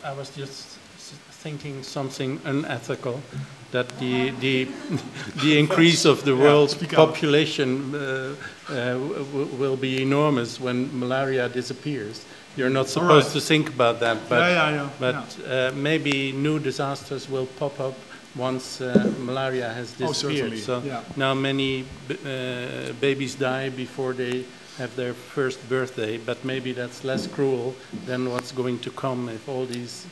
I was just thinking something unethical, that the increase of the world's population will be enormous when malaria disappears. You're not supposed to think about that, but maybe new disasters will pop up once malaria has disappeared. Now many babies die before they have their first birthday, but maybe that's less cruel than what's going to come if all these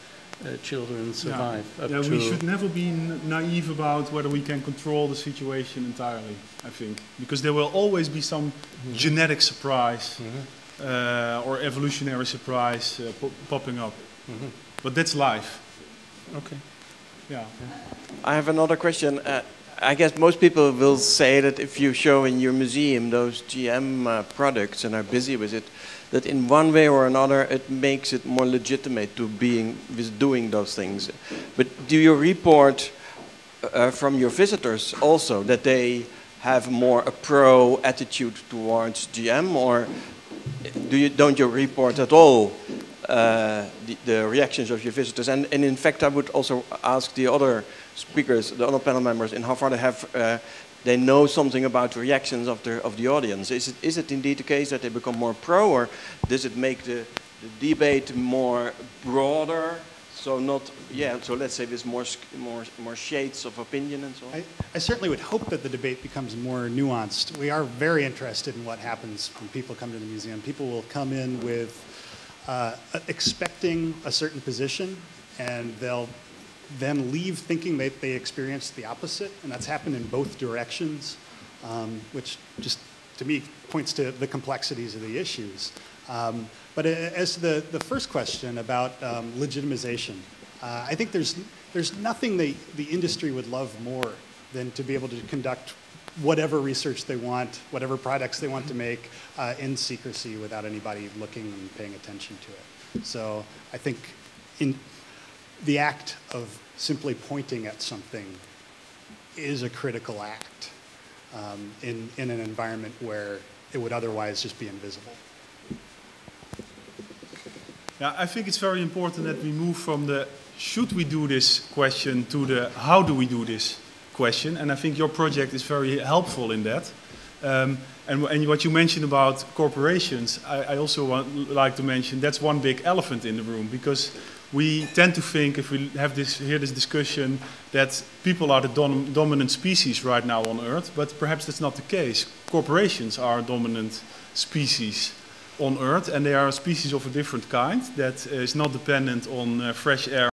children survive. We should never be naive about whether we can control the situation entirely, I think, because there will always be some genetic surprise or evolutionary surprise popping up. But that's life. Okay. Yeah. I have another question. I guess most people will say that if you show in your museum those GM products and are busy with it, that in one way or another it makes it more legitimate to doing those things. But do you report from your visitors also that they have more a pro attitude towards GM, or don't you report at all the reactions of your visitors? And in fact, I would also ask the other speakers, the other panel members, in how far they have they know something about the reactions of the audience. Is it indeed the case that they become more pro, or does it make the debate more broader? So so let's say there's more shades of opinion and so on. I certainly would hope that the debate becomes more nuanced. We are very interested in what happens when people come to the museum. People will come in with expecting a certain position, and they'll then leave thinking that they experienced the opposite, and that's happened in both directions, which just, to me, points to the complexities of the issues. But as to the first question about legitimization, I think there's nothing the industry would love more than to be able to conduct whatever research they want, whatever products they want to make in secrecy without anybody looking and paying attention to it. So I think in the act of simply pointing at something is a critical act in an environment where it would otherwise just be invisible. Yeah, I think it's very important that we move from the should we do this question to the how do we do this question, and I think your project is very helpful in that. And what you mentioned about corporations, I also like to mention that's one big elephant in the room, because we tend to think, if we have hear this discussion, that people are the dominant species right now on Earth, but perhaps that's not the case. Corporations are a dominant species on Earth, and they are a species of a different kind that is not dependent on fresh air